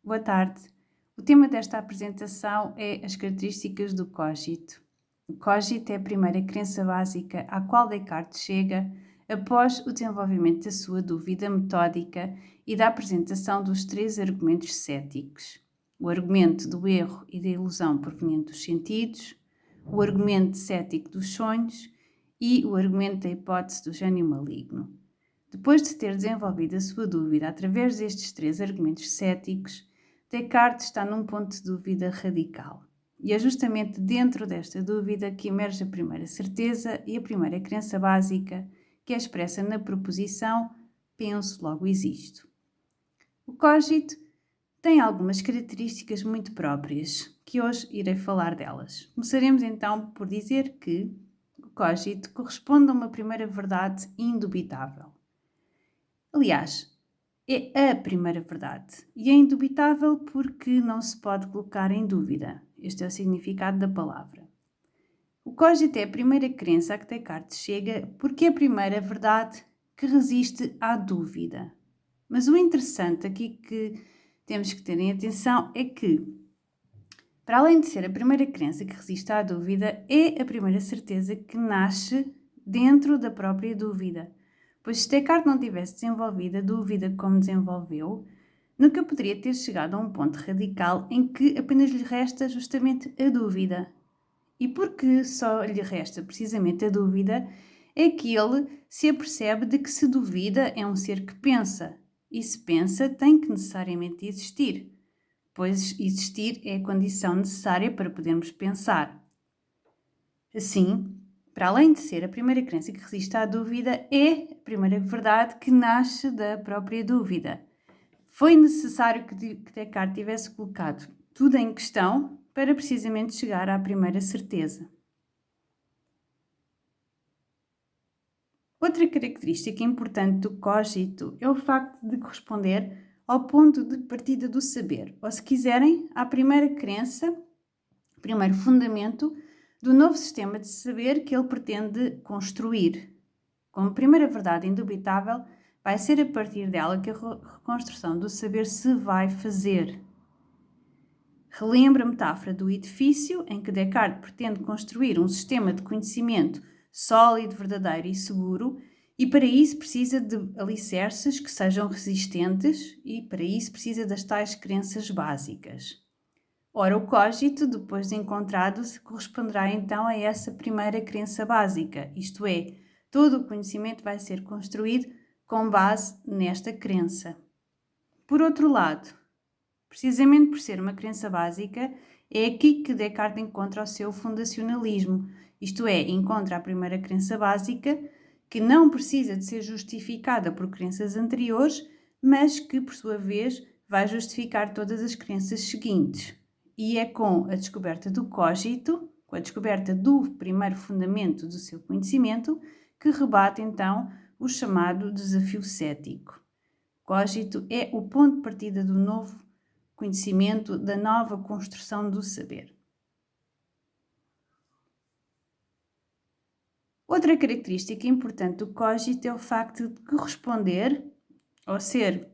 Boa tarde. O tema desta apresentação é as características do cogito. O cogito é a primeira crença básica à qual Descartes chega após o desenvolvimento da sua dúvida metódica e da apresentação dos três argumentos céticos: o argumento do erro e da ilusão proveniente dos sentidos, o argumento cético dos sonhos e o argumento da hipótese do gênio maligno. Depois de ter desenvolvido a sua dúvida através destes três argumentos céticos, Descartes está num ponto de dúvida radical. E é justamente dentro desta dúvida que emerge a primeira certeza e a primeira crença básica, que é expressa na proposição penso, logo existo. O cogito tem algumas características muito próprias, que hoje irei falar delas. Começaremos então por dizer que o cogito corresponde a uma primeira verdade indubitável. Aliás, é a primeira verdade e é indubitável porque não se pode colocar em dúvida. Este é o significado da palavra. O cogito é a primeira crença a que Descartes chega porque é a primeira verdade que resiste à dúvida. Mas o interessante aqui que temos que ter em atenção é que, para além de ser a primeira crença que resiste à dúvida, é a primeira certeza que nasce dentro da própria dúvida. Pois se Descartes não tivesse desenvolvido a dúvida como desenvolveu, nunca poderia ter chegado a um ponto radical em que apenas lhe resta justamente a dúvida. E porque só lhe resta precisamente a dúvida, é que ele se apercebe de que se duvida é um ser que pensa. E se pensa, tem que necessariamente existir, pois existir é a condição necessária para podermos pensar. Assim, para além de ser a primeira crença que resiste à dúvida, é a primeira verdade que nasce da própria dúvida. Foi necessário que Descartes tivesse colocado tudo em questão para precisamente chegar à primeira certeza. Outra característica importante do cogito é o facto de corresponder ao ponto de partida do saber, ou se quiserem, à primeira crença, primeiro fundamento do novo sistema de saber que ele pretende construir. Como primeira verdade indubitável, vai ser a partir dela que a reconstrução do saber se vai fazer. Relembra a metáfora do edifício, em que Descartes pretende construir um sistema de conhecimento sólido, verdadeiro e seguro, e para isso precisa de alicerces que sejam resistentes e para isso precisa das tais crenças básicas. Ora, o cogito, depois de encontrado, corresponderá então a essa primeira crença básica, isto é, todo o conhecimento vai ser construído com base nesta crença. Por outro lado, precisamente por ser uma crença básica, é aqui que Descartes encontra o seu fundacionalismo, isto é, encontra a primeira crença básica que não precisa de ser justificada por crenças anteriores, mas que, por sua vez, vai justificar todas as crenças seguintes. E é com a descoberta do cogito, com a descoberta do primeiro fundamento do seu conhecimento, que rebate então o chamado desafio cético. Cogito é o ponto de partida do novo conhecimento, da nova construção do saber. Outra característica importante do cogito é o facto de corresponder ou ser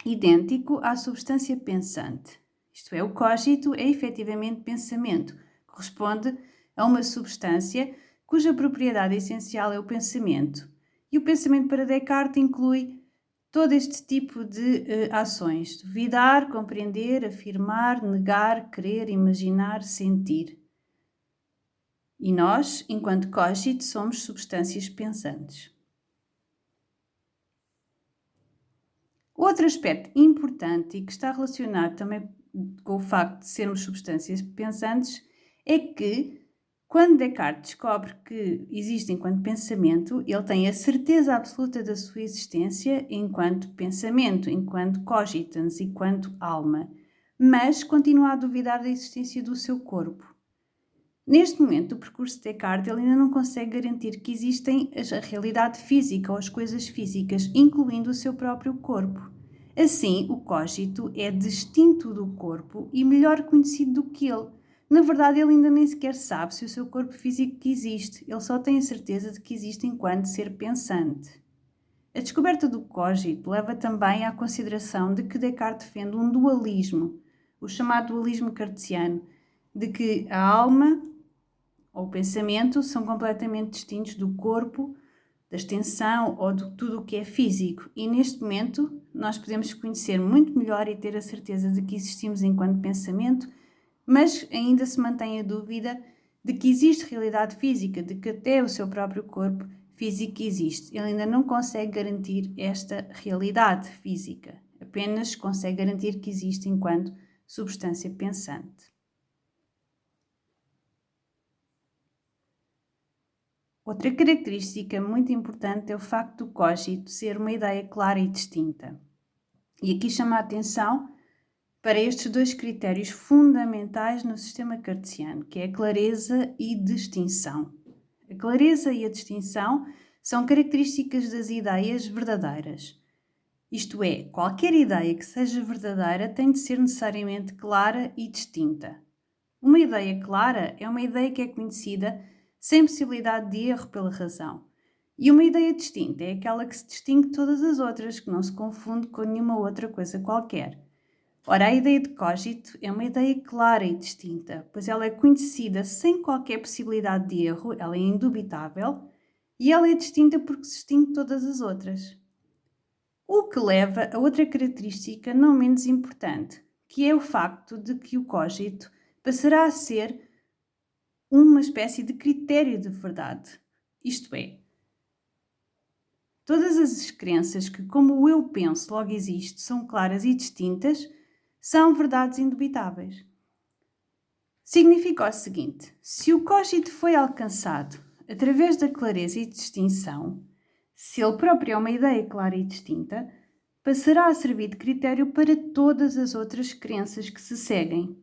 idêntico à substância pensante. Isto é, o cogito é efetivamente pensamento, corresponde a uma substância cuja propriedade essencial é o pensamento. E o pensamento para Descartes inclui todo este tipo de ações: duvidar, compreender, afirmar, negar, querer, imaginar, sentir. E nós, enquanto cogito, somos substâncias pensantes. Outro aspecto importante e que está relacionado também com o facto de sermos substâncias pensantes é que, quando Descartes descobre que existe enquanto pensamento, ele tem a certeza absoluta da sua existência enquanto pensamento, enquanto cogitans, enquanto alma, mas continua a duvidar da existência do seu corpo. Neste momento do percurso de Descartes, ele ainda não consegue garantir que existem a realidade física ou as coisas físicas, incluindo o seu próprio corpo. Assim, o cogito é distinto do corpo e melhor conhecido do que ele. Na verdade, ele ainda nem sequer sabe se o seu corpo físico existe, ele só tem a certeza de que existe enquanto ser pensante. A descoberta do cogito leva também à consideração de que Descartes defende um dualismo, o chamado dualismo cartesiano, de que a alma ou o pensamento são completamente distintos do corpo, da extensão ou de tudo o que é físico. E neste momento nós podemos conhecer muito melhor e ter a certeza de que existimos enquanto pensamento, mas ainda se mantém a dúvida de que existe realidade física, de que até o seu próprio corpo físico existe. Ele ainda não consegue garantir esta realidade física, apenas consegue garantir que existe enquanto substância pensante. Outra característica muito importante é o facto do cogito ser uma ideia clara e distinta. E aqui chama a atenção para estes dois critérios fundamentais no sistema cartesiano, que é a clareza e distinção. A clareza e a distinção são características das ideias verdadeiras. Isto é, qualquer ideia que seja verdadeira tem de ser necessariamente clara e distinta. Uma ideia clara é uma ideia que é conhecida sem possibilidade de erro pela razão. E uma ideia distinta é aquela que se distingue de todas as outras, que não se confunde com nenhuma outra coisa qualquer. Ora, a ideia de cogito é uma ideia clara e distinta, pois ela é conhecida sem qualquer possibilidade de erro, ela é indubitável, e ela é distinta porque se distingue de todas as outras. O que leva a outra característica não menos importante, que é o facto de que o cogito passará a ser uma espécie de critério de verdade. Isto é, todas as crenças que, como o eu penso, logo existe, são claras e distintas, são verdades indubitáveis. Significa o seguinte: se o cogito foi alcançado através da clareza e distinção, se ele próprio é uma ideia clara e distinta, passará a servir de critério para todas as outras crenças que se seguem.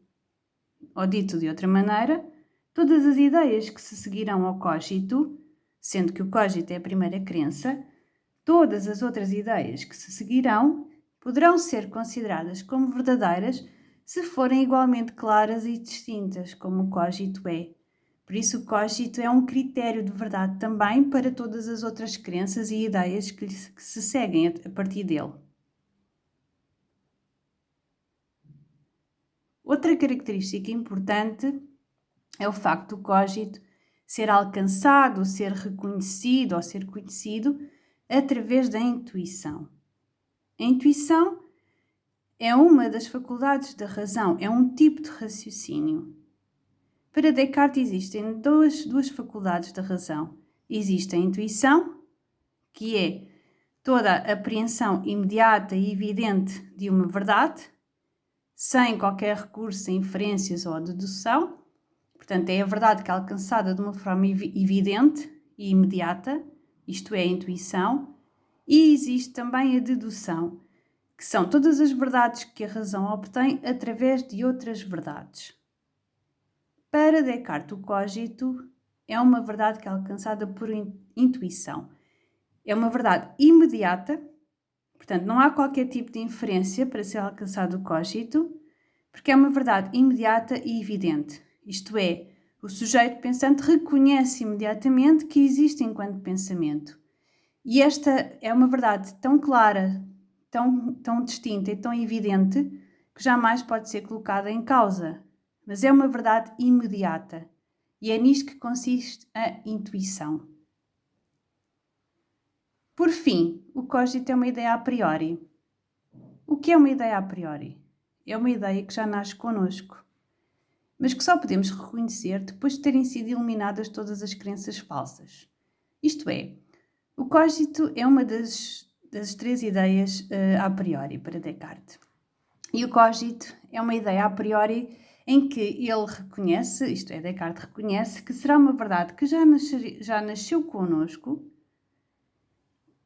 Ou dito de outra maneira, todas as ideias que se seguirão ao cogito, sendo que o cogito é a primeira crença, todas as outras ideias que se seguirão poderão ser consideradas como verdadeiras se forem igualmente claras e distintas, como o cogito é. Por isso, o cogito é um critério de verdade também para todas as outras crenças e ideias que se seguem a partir dele. Outra característica importante é o facto do cogito ser alcançado, ser reconhecido ou ser conhecido através da intuição. A intuição é uma das faculdades da razão, é um tipo de raciocínio. Para Descartes existem duas faculdades da razão. Existe a intuição, que é toda a apreensão imediata e evidente de uma verdade, sem qualquer recurso a inferências ou a dedução. Portanto, é a verdade que é alcançada de uma forma evidente e imediata, isto é, a intuição. E existe também a dedução, que são todas as verdades que a razão obtém através de outras verdades. Para Descartes, o cogito é uma verdade que é alcançada por intuição. É uma verdade imediata, portanto, não há qualquer tipo de inferência para ser alcançado o cogito, porque é uma verdade imediata e evidente. Isto é, o sujeito pensante reconhece imediatamente que existe enquanto pensamento. E esta é uma verdade tão clara, tão distinta e tão evidente que jamais pode ser colocada em causa. Mas é uma verdade imediata. E é nisto que consiste a intuição. Por fim, o cogito é uma ideia a priori. O que é uma ideia a priori? É uma ideia que já nasce connosco, mas que só podemos reconhecer depois de terem sido eliminadas todas as crenças falsas. Isto é, o cogito é uma das três ideias a priori para Descartes. E o cogito é uma ideia a priori em que ele reconhece, isto é, Descartes reconhece, que será uma verdade que já nasceu connosco,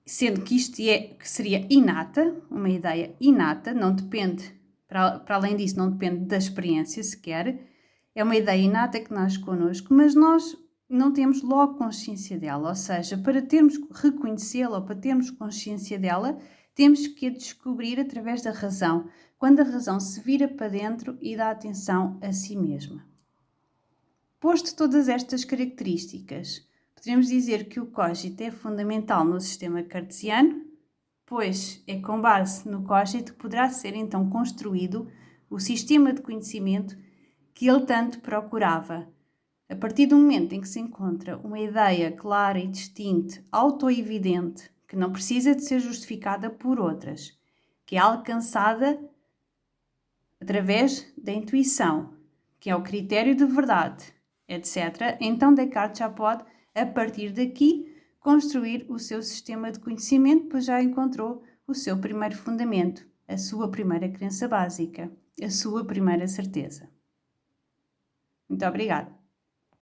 sendo que que seria inata, uma ideia inata, não depende, para além disso, não depende da experiência sequer, é uma ideia inata que nasce connosco, mas nós não temos logo consciência dela, ou seja, para termos reconhecê-la ou para termos consciência dela, temos que a descobrir através da razão, quando a razão se vira para dentro e dá atenção a si mesma. Posto todas estas características, podemos dizer que o cogito é fundamental no sistema cartesiano, pois é com base no cogito que poderá ser então construído o sistema de conhecimento que ele tanto procurava. A partir do momento em que se encontra uma ideia clara e distinta, autoevidente, que não precisa de ser justificada por outras, que é alcançada através da intuição, que é o critério de verdade, etc., então Descartes já pode, a partir daqui, construir o seu sistema de conhecimento, pois já encontrou o seu primeiro fundamento, a sua primeira crença básica, a sua primeira certeza. Muito obrigada.